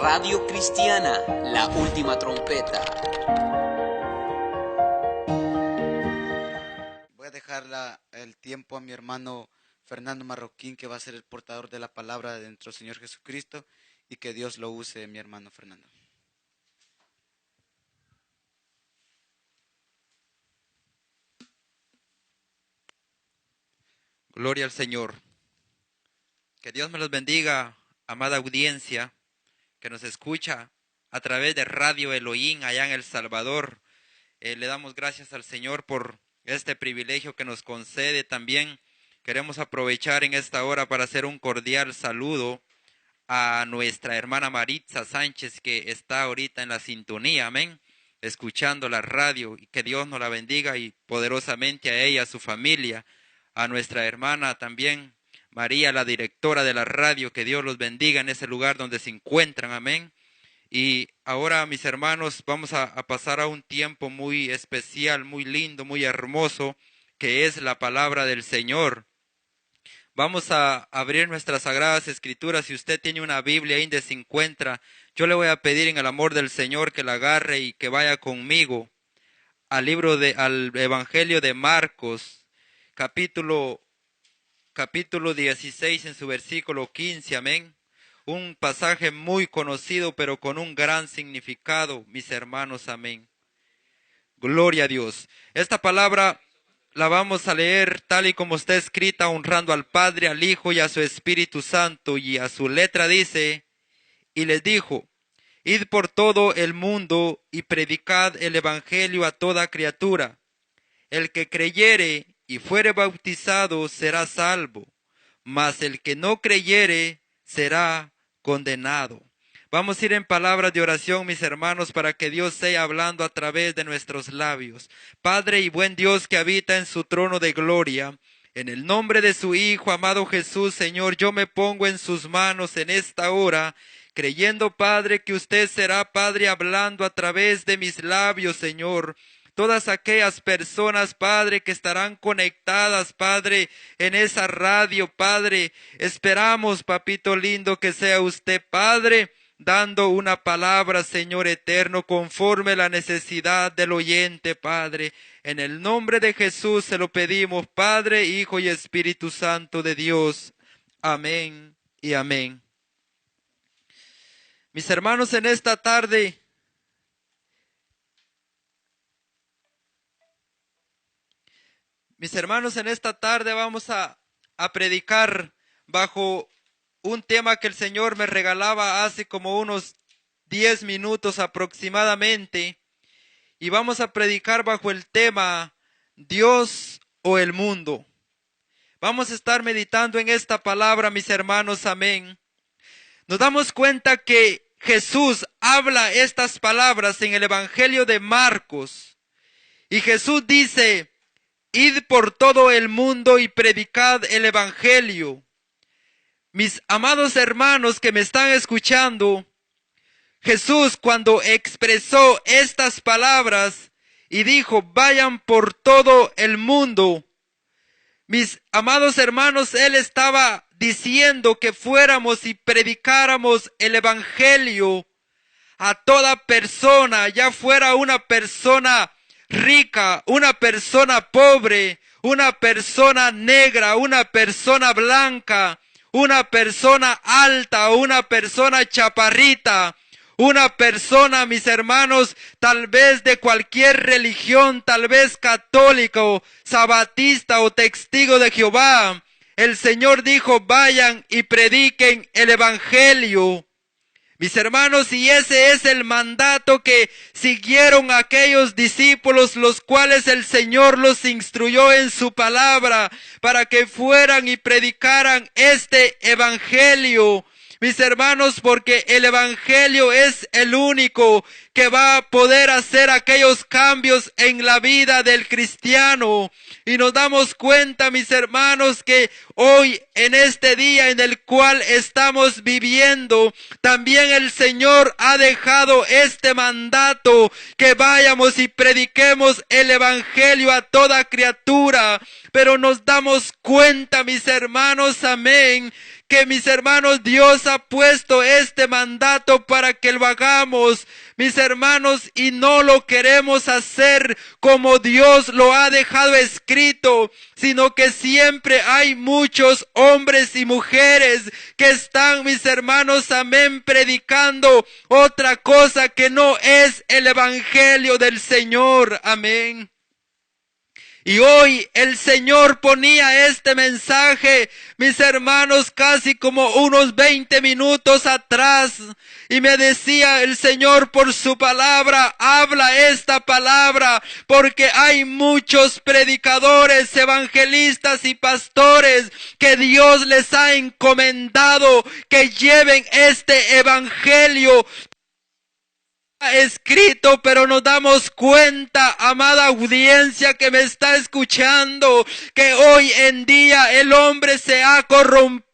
Radio Cristiana, la última trompeta. Voy a dejar el tiempo a mi hermano Fernando Marroquín, que va a ser el portador de la palabra de nuestro Señor Jesucristo, y que Dios lo use, mi hermano Fernando. Gloria al Señor. Que Dios me los bendiga, amada audiencia, que nos escucha a través de Radio Elohim allá en El Salvador. Le damos gracias al Señor por este privilegio que nos concede. También queremos aprovechar en esta hora para hacer un cordial saludo a nuestra hermana Maritza Sánchez, que está ahorita en la sintonía, amén, escuchando la radio, y que Dios nos la bendiga y poderosamente a ella, a su familia, a nuestra hermana también María, la directora de la radio, que Dios los bendiga en ese lugar donde se encuentran, amén. Y ahora, mis hermanos, vamos a pasar a un tiempo muy especial, muy lindo, muy hermoso, que es la palabra del Señor. Vamos a abrir nuestras sagradas escrituras. Si usted tiene una Biblia ahí donde se encuentra, yo le voy a pedir en el amor del Señor que la agarre y que vaya conmigo al Evangelio de Marcos, capítulo 16 en su versículo 15, amén. Un pasaje muy conocido, pero con un gran significado, mis hermanos, amén. Gloria a Dios. Esta palabra la vamos a leer tal y como está escrita, honrando al Padre, al Hijo y a su Espíritu Santo. Y a su letra dice: y les dijo: id por todo el mundo y predicad el Evangelio a toda criatura. El que creyere y fuere bautizado será salvo, mas el que no creyere será condenado. Vamos a ir en palabras de oración, mis hermanos, para que Dios sea hablando a través de nuestros labios. Padre y buen Dios que habita en su trono de gloria, en el nombre de su Hijo, amado Jesús, Señor, yo me pongo en sus manos en esta hora, creyendo, Padre, que usted será, Padre, hablando a través de mis labios, Señor. Todas aquellas personas, Padre, que estarán conectadas, Padre, en esa radio, Padre, esperamos, papito lindo, que sea usted, Padre, dando una palabra, Señor eterno, conforme a la necesidad del oyente, Padre. En el nombre de Jesús se lo pedimos, Padre, Hijo y Espíritu Santo de Dios. Amén y amén. Mis hermanos, en esta tarde vamos a predicar bajo un tema que el Señor me regalaba hace como unos 10 minutos aproximadamente. Y vamos a predicar bajo el tema Dios o el mundo. Vamos a estar meditando en esta palabra, mis hermanos, amén. Nos damos cuenta que Jesús habla estas palabras en el Evangelio de Marcos. Y Jesús dice: id por todo el mundo y predicad el Evangelio. Mis amados hermanos que me están escuchando, Jesús, cuando expresó estas palabras y dijo: vayan por todo el mundo, mis amados hermanos, Él estaba diciendo que fuéramos y predicáramos el Evangelio a toda persona, ya fuera una persona rica, una persona pobre, una persona negra, una persona blanca, una persona alta, una persona chaparrita, una persona, mis hermanos, tal vez de cualquier religión, tal vez católico, sabatista o testigo de Jehová. El Señor dijo: vayan y prediquen el Evangelio. Mis hermanos, y ese es el mandato que siguieron aquellos discípulos, los cuales el Señor los instruyó en su palabra para que fueran y predicaran este Evangelio. Mis hermanos, porque el Evangelio es el único que va a poder hacer aquellos cambios en la vida del cristiano. Y nos damos cuenta, mis hermanos, que hoy, en este día en el cual estamos viviendo, también el Señor ha dejado este mandato, que vayamos y prediquemos el Evangelio a toda criatura. Pero nos damos cuenta, mis hermanos, amén, que mis hermanos, Dios ha puesto este mandato para que lo hagamos, mis hermanos, y no lo queremos hacer como Dios lo ha dejado escrito, sino que siempre hay muchos hombres y mujeres que están, mis hermanos, amén, predicando otra cosa que no es el evangelio del Señor, amén. Y hoy el Señor ponía este mensaje, mis hermanos, casi como unos 20 minutos atrás. Y me decía el Señor por su palabra, habla esta palabra, porque hay muchos predicadores, evangelistas y pastores que Dios les ha encomendado que lleven este evangelio escrito, pero nos damos cuenta, amada audiencia que me está escuchando, que hoy en día el hombre se ha corrompido.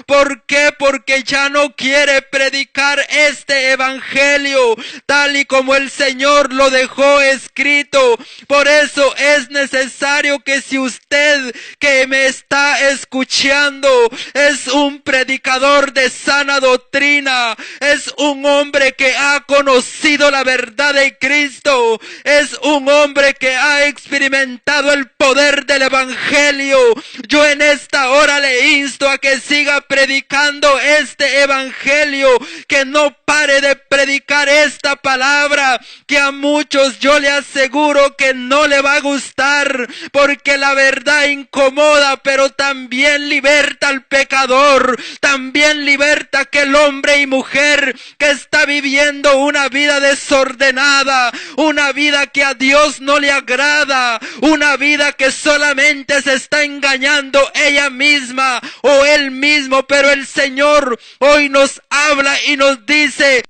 ¿Por qué? Porque ya no quiere predicar este evangelio tal y como el Señor lo dejó escrito. Por eso es necesario que si usted que me está escuchando es un predicador de sana doctrina, es un hombre que ha conocido la verdad de Cristo, es un hombre que ha experimentado el poder del evangelio, yo en esta hora le insto a que siga predicando este evangelio, que no pare de predicar esta palabra, que a muchos yo le aseguro que no le va a gustar, porque la verdad incomoda, pero también liberta al pecador, también liberta a aquel hombre y mujer que está viviendo una vida desordenada, una vida que a Dios no le agrada, una vida que solamente se está engañando ella misma o él mismo, pero el Señor hoy nos habla y nos dice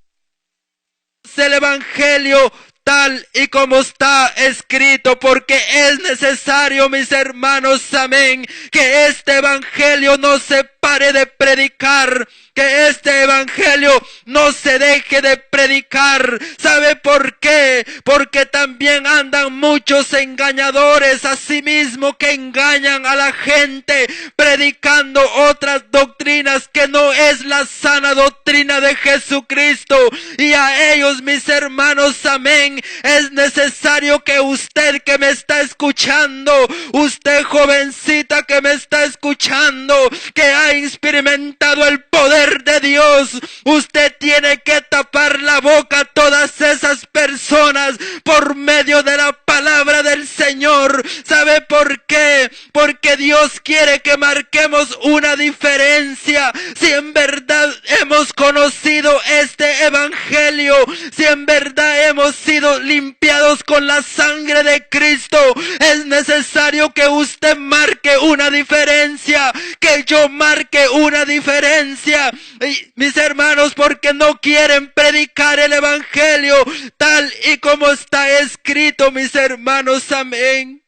el evangelio tal y como está escrito, porque es necesario, mis hermanos, amén, que este evangelio no se pare de predicar, que este evangelio no se deje de predicar. ¿Sabe por qué? Porque también andan muchos engañadores asimismo que engañan a la gente predicando otras doctrinas que no es la sana doctrina de Jesucristo. Y a ellos, mis hermanos, amén, es necesario que usted que me está escuchando, usted jovencita que me está escuchando, que ha experimentado el poder de Dios, usted tiene que tapar la boca a todas esas personas por medio de la palabra del Señor. ¿Sabe por qué? Porque Dios quiere que marquemos una diferencia. Si en verdad hemos conocido este evangelio, si en verdad hemos sido limpiados con la sangre de Cristo, es necesario que usted marque una diferencia, que yo marque una diferencia. Y, mis hermanos, porque no quieren predicar el evangelio tal y como está escrito, mis hermanos, amén.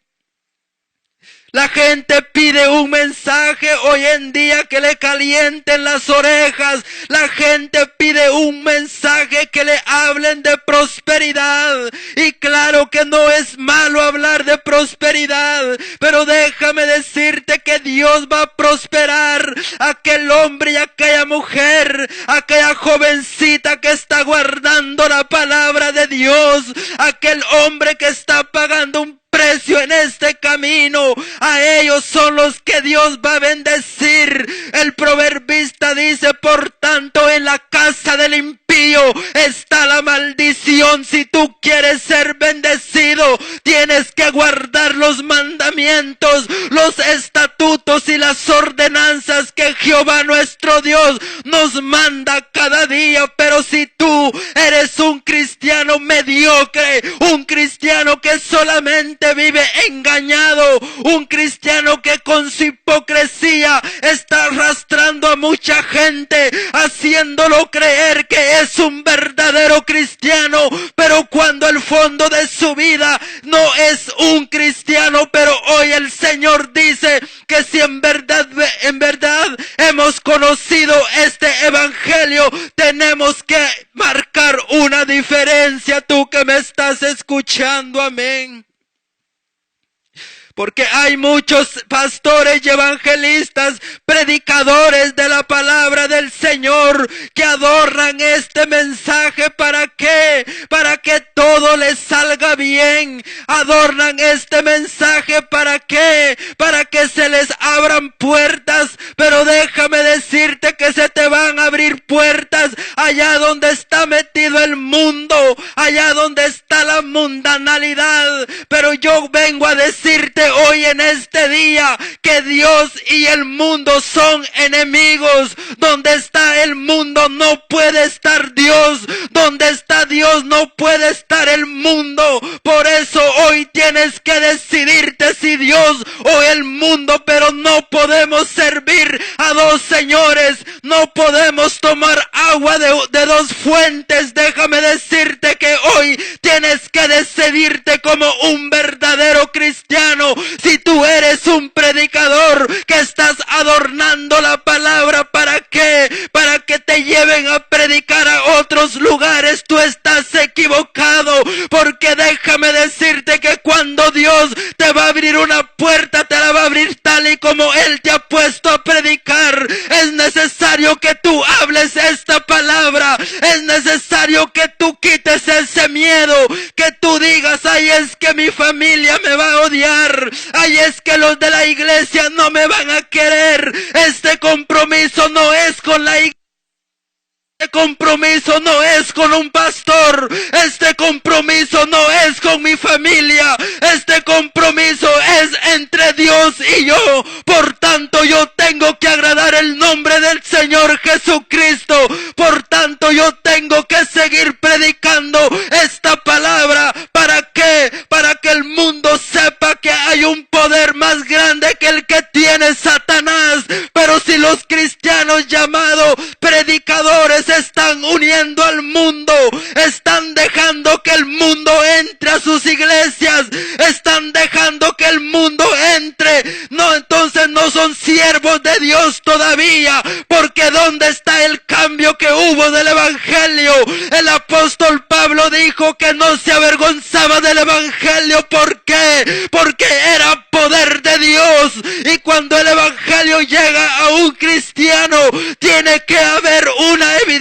La gente pide un mensaje hoy en día que le calienten las orejas. La gente pide un mensaje que le hablen de prosperidad. Y claro que no es malo hablar de prosperidad, pero déjame decirte que Dios va a prosperar a aquel hombre y a aquella mujer, a aquella jovencita que está guardando la palabra de Dios, aquel hombre que está pagando un precio en este camino. A ellos son los que Dios va a bendecir. El proverbista dice: por tanto, en la casa del impío está la maldición. Si tú quieres ser bendecido, tienes que guardar los mandamientos, los estatutos y las ordenanzas que Jehová nuestro Dios nos manda cada día. Pero si tú eres un cristiano mediocre, un cristiano que solamente vive engañado, un cristiano que con su hipocresía está arrastrando a mucha gente, haciéndolo creer que es un verdadero cristiano, pero cuando el fondo de su vida no es un cristiano. Pero hoy el Señor dice que si en verdad hemos conocido este evangelio, tenemos que marcar una diferencia. Tú que me estás escuchando, amén. Porque hay muchos pastores y evangelistas, predicadores de la palabra del Señor, que adornan este mensaje. ¿Para qué? Para que todo les salga bien. Adornan este mensaje. ¿Para qué? Para que se les abran puertas. Pero déjame decirte que se te van a abrir puertas allá donde está metido el mundo, allá donde está la mundanalidad. Pero yo vengo a decirte hoy en este día que Dios y el mundo son enemigos. Donde está el mundo no puede estar Dios. Donde está Dios no puede estar el mundo. Por eso hoy tienes que decidirte si Dios o el mundo, pero no podemos servir a dos señores. No podemos tomar agua de dos fuentes. Déjame decirte que hoy tienes que decidirte como un verdadero cristiano. Si tú eres un predicador que estás adornando la palabra, ¿para qué? Para que te lleven a predicar a otros lugares. Tú estás equivocado, porque déjame decirte que cuando Dios te va a abrir una puerta, te la va a abrir tal y como Él te ha puesto a predicar. Es necesario que tú hables esta palabra. Es necesario que tú quites ese miedo, que tú digas: ay, es que mi familia me va a odiar, ay, es que los de la iglesia no me van a querer. Este compromiso no es con la iglesia. Este compromiso no es con un pastor. Este compromiso no es con mi familia. Este compromiso es entre Dios y yo. Por tanto, yo tengo que agradar el nombre del Señor Jesucristo. Por tanto, yo tengo que seguir predicando esta palabra. ¿Para qué? Para que el mundo sepa que hay un poder más grande que el que tiene Satanás. Pero si los cristianos llamados predicadores están uniendo al mundo, están dejando que el mundo entre a sus iglesias, están dejando que el mundo entre, no, entonces no son siervos de Dios todavía. Porque ¿dónde está el cambio que hubo del evangelio? El apóstol Pablo dijo que no se avergonzaba del evangelio. ¿Por qué? Porque era poder de Dios. Y cuando el evangelio llega a un cristiano, tiene que haber una evidencia.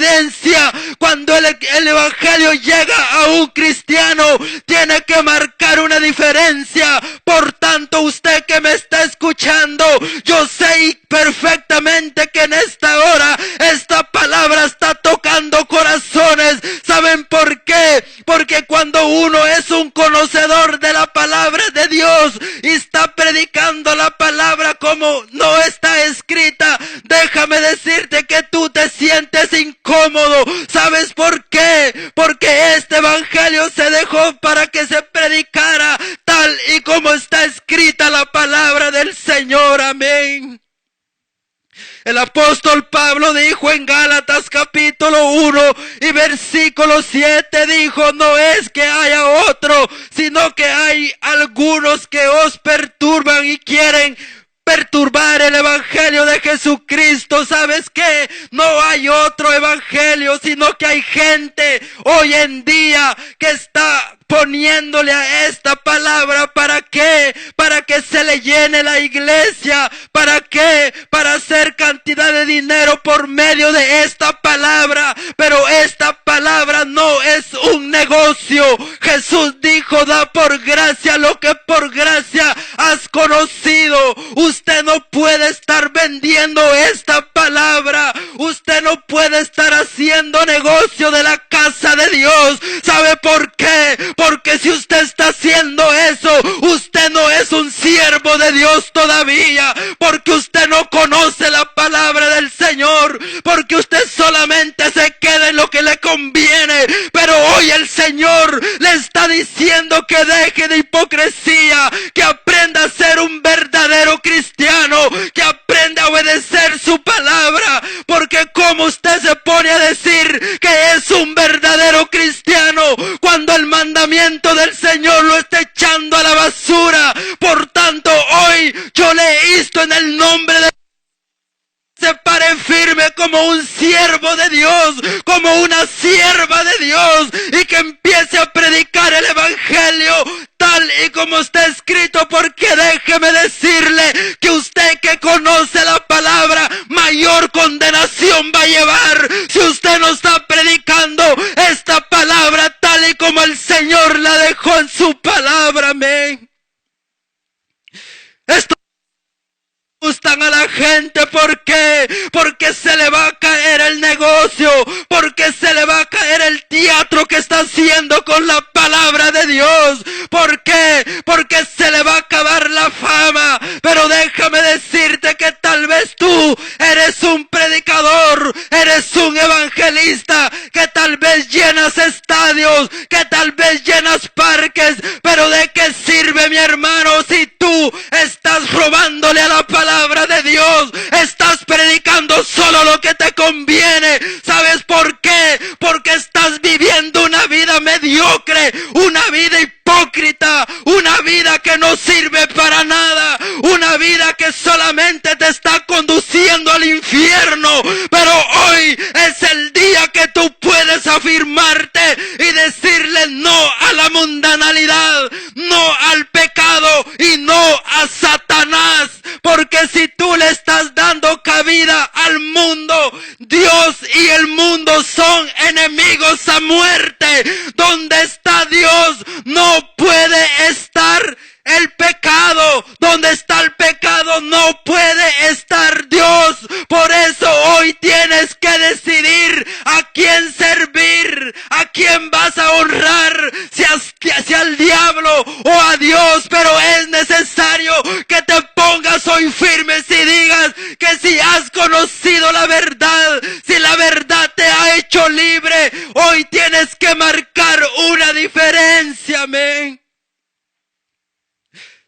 Cuando el evangelio llega a un cristiano, tiene que marcar una diferencia. Por tanto, usted que me está escuchando, yo sé perfectamente que en esta hora esta palabra está tocando corazones. ¿Saben por qué? Porque cuando uno es un conocedor de la palabra de Dios y está predicando la palabra como no está escrita, déjame decirte que tú te sientes incómodo. ¿Sabes por qué? Porque este evangelio se dejó para que se predicara tal y como está escrita la palabra del Señor. Amén. El apóstol Pablo dijo en Gálatas capítulo 1 y versículo 7, dijo: no es que haya otro, sino que hay algunos que os perturban y quieren perturbar el evangelio de Jesucristo. ¿Sabes qué? No hay otro evangelio, sino que hay gente hoy en día que está poniéndole a esta palabra. ¿Para qué? Para que se le llene la iglesia. ¿Para qué? Para hacer cantidad de dinero por medio de esta palabra. Pero esta palabra no es un negocio. Jesús dijo: da por gracia lo que por gracia has conocido. Usted no puede estar vendiendo esta palabra. Usted no puede estar haciendo negocio de la casa de Dios. ¿Sabe por qué? Porque si usted está haciendo eso, usted no es un siervo de Dios todavía. Porque usted no conoce la palabra del Señor. Porque usted solamente se queda en lo que le conviene. Pero hoy el Señor le está diciendo que deje de hipocresía, que aprenda a ser un verdadero cristiano, que aprenda a obedecer su palabra. Porque como usted se pone a decir que es un verdadero cristiano cuando el mandamiento del Señor lo está echando a la basura. Por tanto, hoy yo le insto en el nombre de se pare firme como un siervo de Dios, como una sierva de Dios, y que empiece a predicar el evangelio tal y como está escrito, porque déjeme decirle que usted que conoce la palabra, mayor condenación va a llevar si usted no está predicando esta palabra tal y como el Señor la dejó en su palabra. Amén. Esto gustan a la gente, ¿por qué? Porque se le va a caer el negocio, porque se le va a caer el teatro que está haciendo con la palabra de Dios. ¿Por qué? Porque se le va a acabar la fama. Pero déjame decirte que tal vez tú eres un predicador, eres un evangelista, que tal vez llenas estadios, que tal vez llenas parques, pero ¿de qué sirve, mi hermano, si tú estás robándole a la palabra de Dios? Estás predicando solo lo que te conviene. ¿Sabes por qué? Porque estás viviendo una vida mediocre, una vida hipócrita, una vida que no sirve para nada, una vida que solamente te está conduciendo al infierno. Pero hoy es el día que tú puedes afirmarte y decirle no a la mundanalidad, no al pecado y no a Satanás. Porque si tú le estás dando cabida al mundo, Dios y el mundo son enemigos a muerte. Donde está Dios no puede estar el pecado. Donde está el pecado no puede estar Dios. Por eso hoy tienes que decidir a quién servir, a quién vas a honrar, si al diablo o a Dios. Pero es necesario que te pongas hoy firme y digas que si has conocido la verdad, si la verdad te ha hecho libre, hoy tienes que marcar una diferencia. Amén.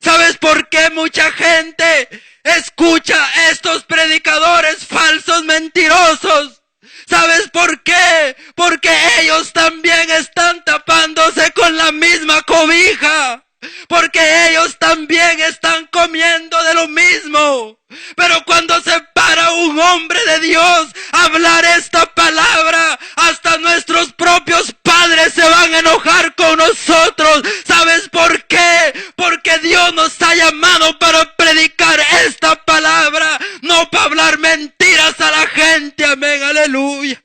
¿Sabes por qué mucha gente escucha a estos predicadores falsos, mentirosos? ¿Sabes por qué? Porque ellos también están tapándose con la misma cobija. Porque ellos también están comiendo de lo mismo. Pero cuando se para un hombre de Dios a hablar esta palabra, hasta nuestros propios padres se van a enojar con nosotros. ¿Sabes por qué? Porque Dios nos ha llamado para predicar esta palabra, no para hablar mentiras a la gente. Amén, aleluya.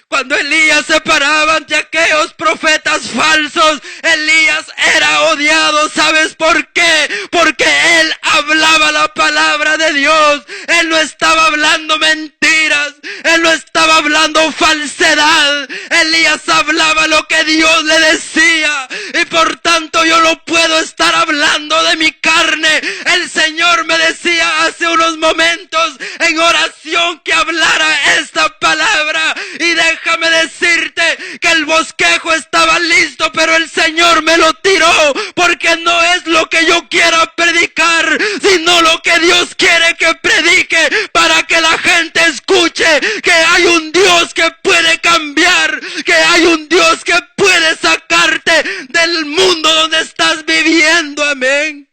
Cuando Elías se paraba ante aquellos profetas falsos, Elías era odiado. ¿Sabes por qué? Porque él hablaba la palabra de Dios. Él no estaba hablando mentiras. Él no estaba hablando falsedad. Elías hablaba lo que Dios le decía. Y por tanto yo no puedo estar hablando de mi carne. El Señor me decía hace unos momentos en oración que hablara esta palabra. Y déjame decirte que el bosquejo estaba listo, pero el Señor me lo tiró, porque no es lo que yo quiera predicar, sino lo que Dios quiere que predique, para que la gente escuche que hay un Dios que puede cambiar, que hay un Dios que puede sacarte del mundo donde estás viviendo. Amén.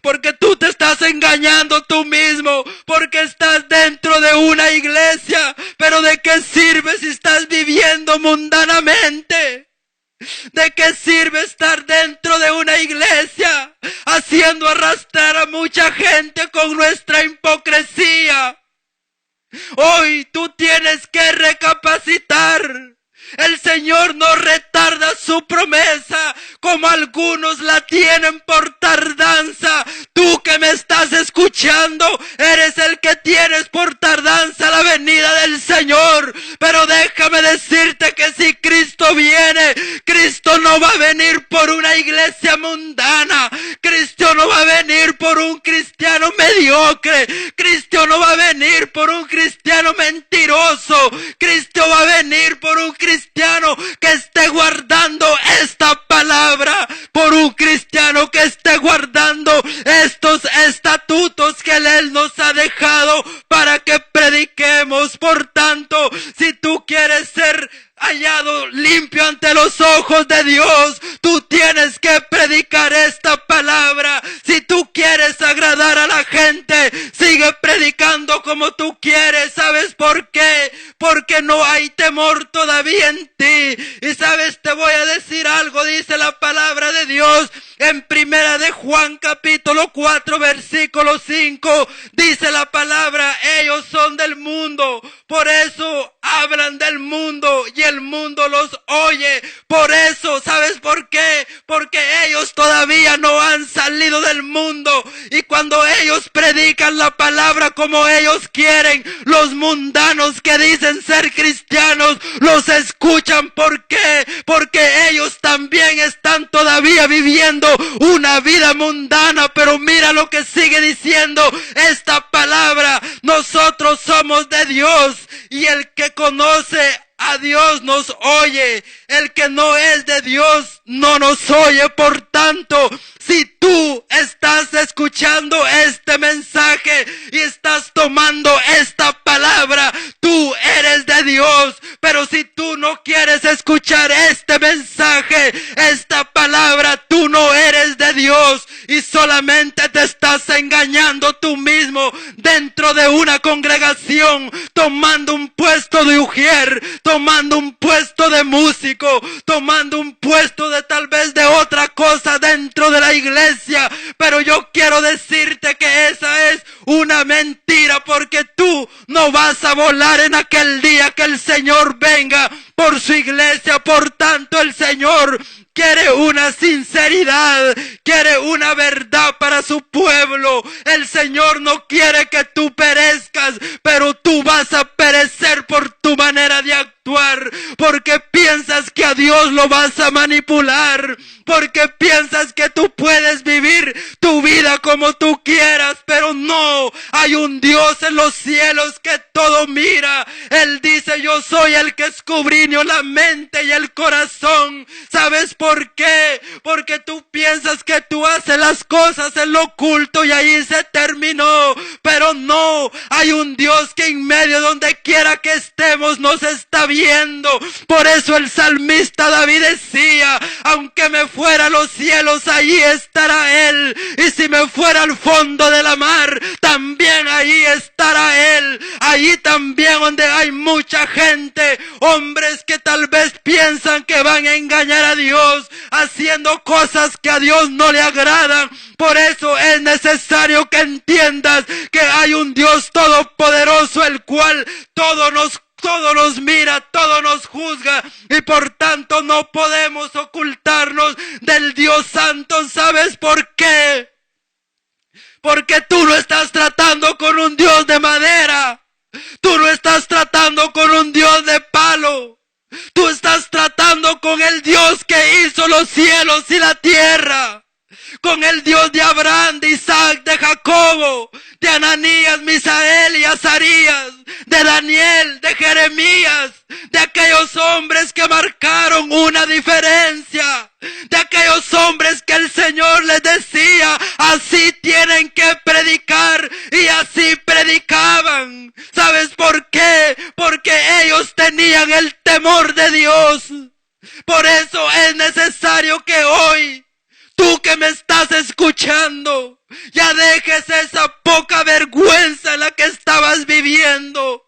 Porque tú te estás engañando tú mismo, porque estás dentro de una iglesia. Pero ¿de qué sirve si estás viviendo mundanamente? ¿De qué sirve estar dentro de una iglesia haciendo arrastrar a mucha gente con nuestra hipocresía? Hoy tú tienes que recapacitar. El Señor no retarda su promesa como algunos la tienen por tardanza. Tú que me estás escuchando, eres el que tienes por tardanza la venida del Señor. Pero déjame decirte que si Cristo viene, Cristo no va a venir por una iglesia mundana. Cristo no va a venir por un cristiano mediocre. Cristo no va a venir por un cristiano mentiroso. Cristo va a venir por un cristiano que esté guardando esta palabra, por un cristiano que esté guardando estos estatutos que Él nos ha dejado para que prediquemos. Por tanto, si tú quieres ser hallado limpio ante los ojos de Dios, tú tienes que predicar esta palabra. Si tú quieres agradar a la gente, sigue predicando quieres. ¿Sabes por qué? Porque no hay temor todavía en ti. Y sabes, te voy a decir algo, dice la palabra de Dios en Primera de Juan capítulo 4 versículo 5. Dice la palabra, ellos son del mundo, por eso hablan del mundo y el mundo los oye. Por eso, ¿sabes por qué? Porque ellos todavía no han salido del mundo. Y cuando ellos predican la palabra como ellos quieren, los mundanos que dicen ser cristianos los escuchan. ¿Por qué? Porque ellos también están todavía viviendo una vida mundana. Pero mira lo que sigue diciendo esta palabra: nosotros somos de Dios y el que conoce a Dios nos oye. El que no es de Dios no nos oye. Por tanto, si tú estás escuchando este mensaje y estás tomando esta palabra, tú eres de Dios. Pero si tú no quieres escuchar este mensaje, esta palabra, tú no eres de Dios y solamente te estás engañando tú mismo dentro de una congregación, tomando un puesto de ujier, tomando un puesto de músico, tomando un puesto de tal vez de otra cosa dentro de la iglesia. Pero yo quiero decirte que esa es una mentira, porque tú no vas a volar en aquel día que el Señor venga por su iglesia. Por tanto, el Señor quiere una sinceridad, quiere una verdad para su pueblo. El Señor no quiere que tú perezcas, pero tú vas a perecer por tu manera de actuar, porque piensas que a Dios lo vas a manipular, porque piensas que tú puedes vivir tu vida como tú quieras. Pero no, hay un Dios en los cielos que todo mira. Él dice: yo soy el que escudriño la mente y el corazón. ¿Sabes por qué? Porque tú piensas que tú haces las cosas en lo oculto y ahí se terminó. Pero no, hay un Dios que en medio donde quiera que estemos nos está viendo. Por eso el salmista David decía: aunque me fuera a los cielos, allí estará Él. Y si me fuera al fondo de la mar, también allí estará Él. Allí también donde hay mucha gente, hombres que tal vez piensan que van a engañar a Dios, haciendo cosas que a Dios no le agradan. Por eso es necesario que entiendas que hay un Dios todopoderoso, el cual todo nos mira, todo nos juzga, y por tanto no podemos ocultarnos del Dios Santo. ¿Sabes por qué? Porque tú no estás tratando con un Dios de madera, tú no estás tratando con un Dios de palo, tú estás tratando con el Dios que hizo los cielos y la tierra, con el Dios de Abraham, de Isaac, de Jacobo, de Ananías, Misael y Azarías, de Daniel, de Jeremías, de aquellos hombres que marcaron una diferencia, de aquellos hombres que el Señor les decía: así tienen que predicar, y así predicaban. ¿Sabes por qué? Porque ellos tenían el temor de Dios. Por eso es necesario que hoy, tú que me estás escuchando, ya dejes esa poca vergüenza en la que estabas viviendo.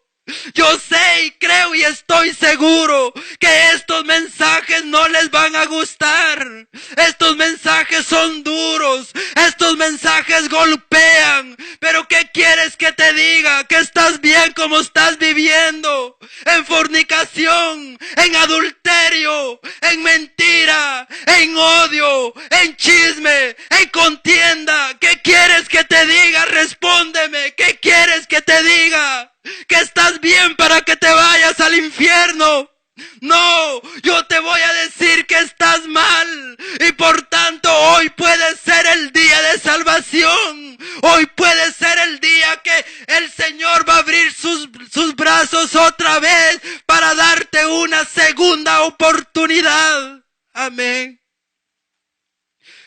Yo sé y creo y estoy seguro que estos mensajes no les van a gustar. Estos mensajes son duros, estos mensajes golpean. Pero ¿qué quieres que te diga? Que estás bien como estás viviendo, en fornicación, en adulterio, en mentira, en odio, en chisme, en contienda. ¿Qué quieres que te diga? Respóndeme. ¿Qué quieres que te diga? ¿Que estás bien para que te vayas al infierno? No, yo te voy a decir que estás mal, y por tanto hoy puede ser el día de salvación. Hoy puede ser el día que el Señor va a abrir sus brazos otra vez para darte una segunda oportunidad. Amén.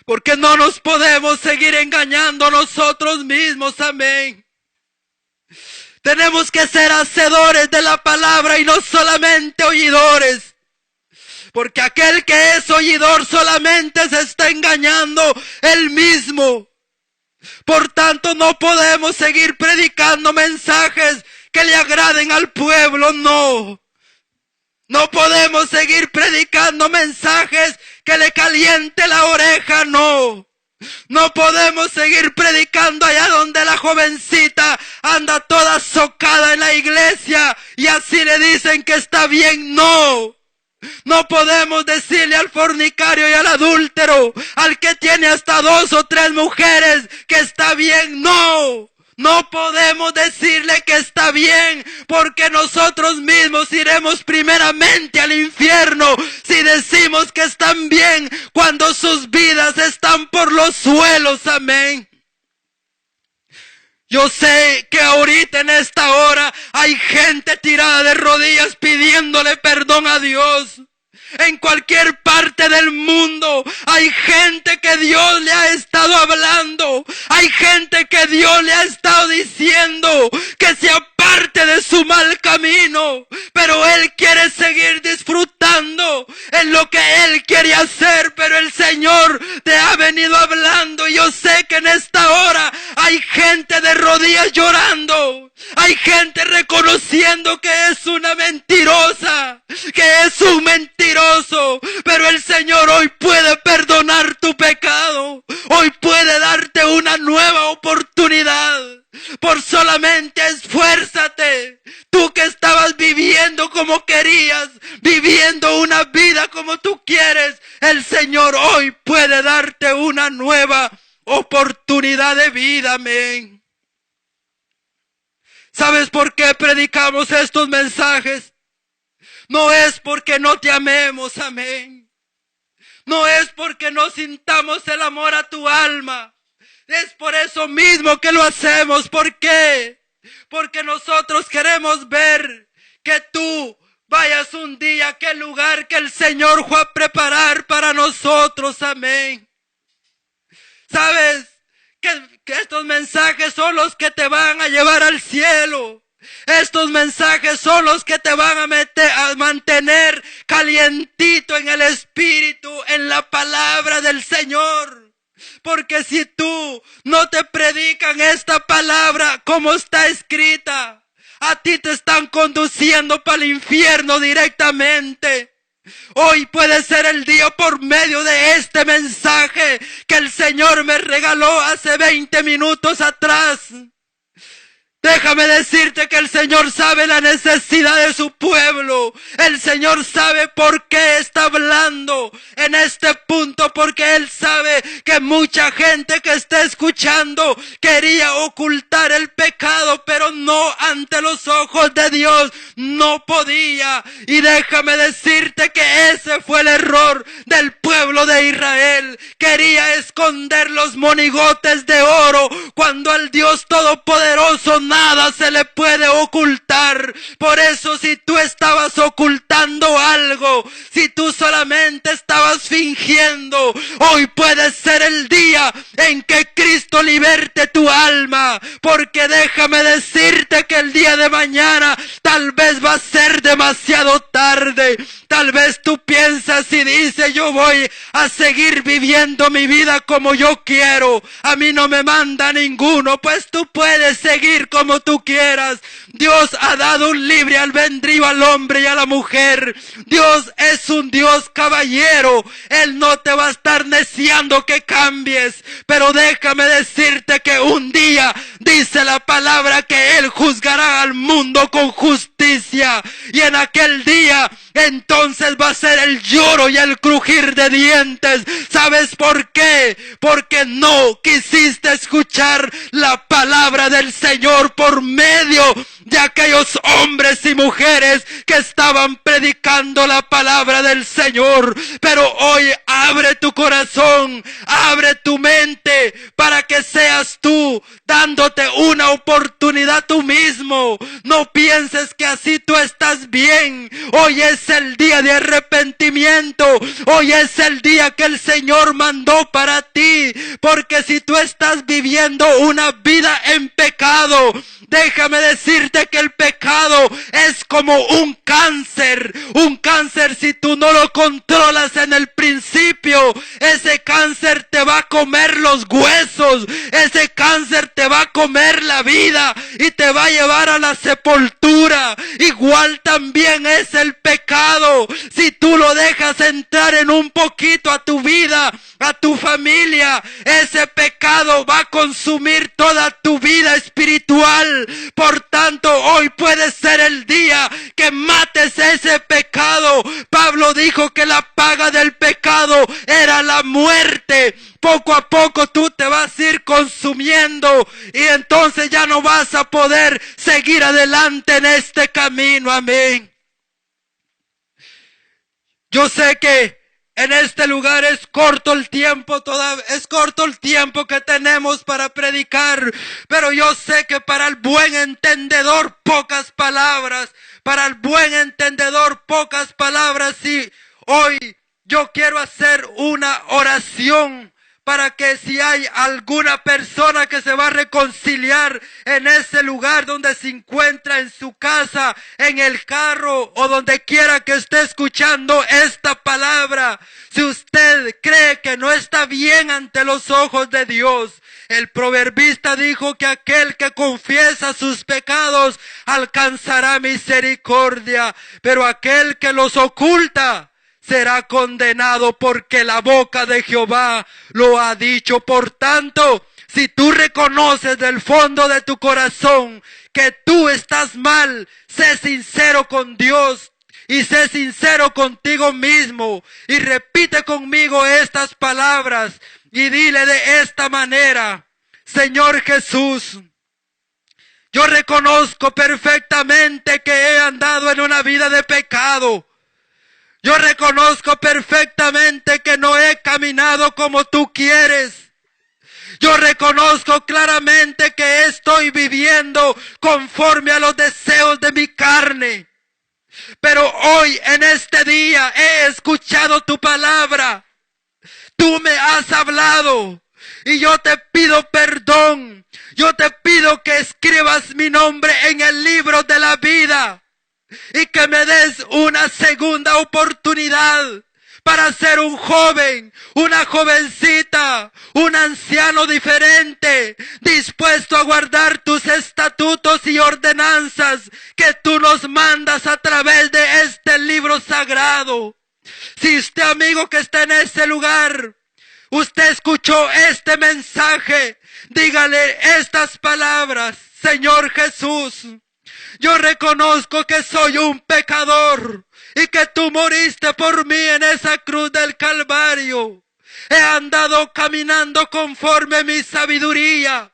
Porque no nos podemos seguir engañando nosotros mismos. Amén. Tenemos que ser hacedores de la palabra y no solamente oidores. Porque aquel que es oidor solamente se está engañando él mismo. Por tanto, no podemos seguir predicando mensajes que le agraden al pueblo, no. No podemos seguir predicando mensajes que le caliente la oreja, no. No podemos seguir predicando allá donde la jovencita anda toda socada en la iglesia y así le dicen que está bien, no. No podemos decirle al fornicario y al adúltero, al que tiene hasta 2 o 3 mujeres, que está bien, no. No podemos decirle que está bien, porque nosotros mismos iremos primeramente al infierno si decimos que están bien cuando sus vidas están por los suelos. Amén. Yo sé que ahorita en esta hora hay gente tirada de rodillas pidiéndole perdón a Dios. En cualquier parte del mundo hay gente que Dios le ha estado hablando. Hay gente que Dios le ha estado diciendo que se aparte de su mal camino. Pero Él quiere seguir disfrutando en lo que Él quiere hacer. Pero el Señor te ha venido hablando. Y yo sé que en esta hora hay gente de rodillas llorando. Hay gente reconociendo que es una mentirosa, que es un mentiroso, pero el Señor hoy puede perdonar tu pecado, hoy puede darte una nueva oportunidad. Por solamente esfuérzate, tú que estabas viviendo como querías, viviendo una vida como tú quieres, el Señor hoy puede darte una nueva oportunidad de vida. Amén. ¿Sabes por qué predicamos estos mensajes? No es porque no te amemos, amén. No es porque no sintamos el amor a tu alma. Es por eso mismo que lo hacemos. ¿Por qué? Porque nosotros queremos ver que tú vayas un día a aquel lugar que el Señor fue a preparar para nosotros, amén. ¿Sabes? Que estos mensajes son los que te van a llevar al cielo. Estos mensajes son los que te van a mantener calientito en el Espíritu, en la palabra del Señor. Porque si tú no te predican esta palabra como está escrita, a ti te están conduciendo para el infierno directamente. Hoy puede ser el día por medio de este mensaje que el Señor me regaló hace 20 minutos atrás. Déjame decirte que el Señor sabe la necesidad de su pueblo. El Señor sabe por qué está hablando en este punto, porque Él sabe que mucha gente que está escuchando quería ocultar el pecado, pero no ante los ojos de Dios, no podía. Y déjame decirte que ese fue el error del pueblo de Israel. Quería esconder los monigotes de oro cuando al Dios Todopoderoso nada se le puede ocultar. Por eso si tú estabas ocultando algo, si tú solamente estabas fingiendo, hoy puede ser el día en que Cristo liberte tu alma. Porque déjame decirte que el día de mañana tal vez va a ser demasiado tarde. Tal vez tú piensas y dices, yo voy a seguir viviendo mi vida como yo quiero. A mí no me manda ninguno. Pues tú puedes seguir como tú quieras. Dios ha dado un libre albedrío al hombre y a la mujer. Dios es un Dios caballero. Él no te va a estar neciando que cambies. Pero déjame decirte que un día dice la palabra que Él juzgará al mundo con justicia. Y en aquel día entonces va a ser el lloro y el crujir de dientes. ¿Sabes por qué? Porque no quisiste escuchar la palabra del Señor por medio de aquellos hombres y mujeres que estaban predicando la palabra del Señor. Pero hoy abre tu corazón, abre tu mente para que seas tú dándote una oportunidad tú mismo. No pienses que así tú estás bien. Hoy es el día de arrepentimiento. Hoy es el día que el Señor mandó para ti. Porque si tú estás viviendo una vida en pecado, déjame decirte que el pecado es como un cáncer. Un cáncer, si tú no lo controlas en el principio, ese cáncer te va a comer los huesos, ese cáncer te va a comer la vida y te va a llevar a la sepultura. Igual también es el pecado. Si tú lo dejas entrar en un poquito a tu vida, a tu familia, ese pecado va a consumir toda tu vida espiritual. Por tanto, hoy puede ser el día que mates ese pecado. Pablo dijo que la paga del pecado era la muerte. Poco a poco tú te vas a ir consumiendo y entonces ya no vas a poder seguir adelante en este camino. Amén. Yo sé que en este lugar es corto el tiempo, es corto el tiempo que tenemos para predicar, pero yo sé que para el buen entendedor pocas palabras, para el buen entendedor pocas palabras. Y hoy yo quiero hacer una oración para que si hay alguna persona que se va a reconciliar en ese lugar donde se encuentra, en su casa, en el carro o donde quiera que esté escuchando esta palabra, si usted cree que no está bien ante los ojos de Dios, el proverbista dijo que aquel que confiesa sus pecados alcanzará misericordia, pero aquel que los oculta será condenado, porque la boca de Jehová lo ha dicho. Por tanto, si tú reconoces del fondo de tu corazón que tú estás mal, sé sincero con Dios y sé sincero contigo mismo y repite conmigo estas palabras y dile de esta manera: Señor Jesús, yo reconozco perfectamente que he andado en una vida de pecado. Yo reconozco perfectamente que no he caminado como tú quieres. Yo reconozco claramente que estoy viviendo conforme a los deseos de mi carne. Pero hoy, en este día, he escuchado tu palabra. Tú me has hablado y yo te pido perdón. Yo te pido que escribas mi nombre en el libro de la vida. Y que me des una segunda oportunidad para ser un joven, una jovencita, un anciano diferente, dispuesto a guardar tus estatutos y ordenanzas que tú nos mandas a través de este libro sagrado. Si usted, amigo que está en ese lugar, usted escuchó este mensaje, dígale estas palabras: Señor Jesús, yo reconozco que soy un pecador y que tú moriste por mí en esa cruz del Calvario. He andado caminando conforme mi sabiduría,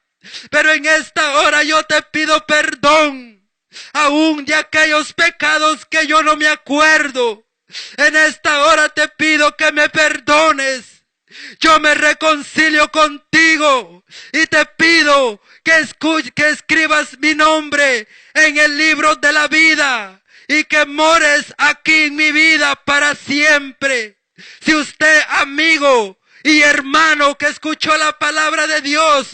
pero en esta hora yo te pido perdón, aún de aquellos pecados que yo no me acuerdo. En esta hora te pido que me perdones. Yo me reconcilio contigo y te pido que escribas mi nombre en el libro de la vida y que mores aquí en mi vida para siempre. Si usted, amigo y hermano que escuchó la palabra de Dios,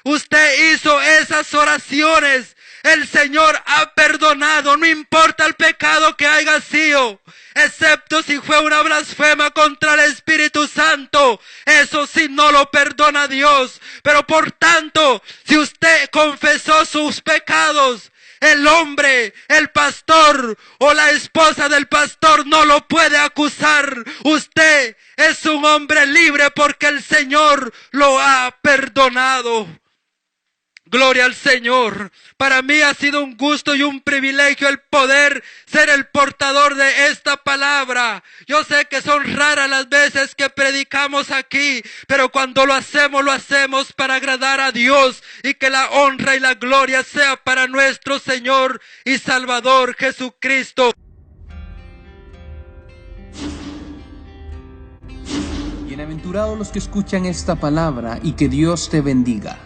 usted hizo esas oraciones, el Señor ha perdonado, no importa el pecado que haya sido, excepto si fue una blasfema contra el Espíritu Santo. Eso sí no lo perdona Dios. Pero por tanto, si usted confesó sus pecados, el hombre, el pastor o la esposa del pastor no lo puede acusar. Usted es un hombre libre porque el Señor lo ha perdonado. Gloria al Señor. Para mí ha sido un gusto y un privilegio el poder ser el portador de esta palabra. Yo sé que son raras las veces que predicamos aquí, pero cuando lo hacemos para agradar a Dios y que la honra y la gloria sea para nuestro Señor y Salvador Jesucristo. Bienaventurados los que escuchan esta palabra y que Dios te bendiga.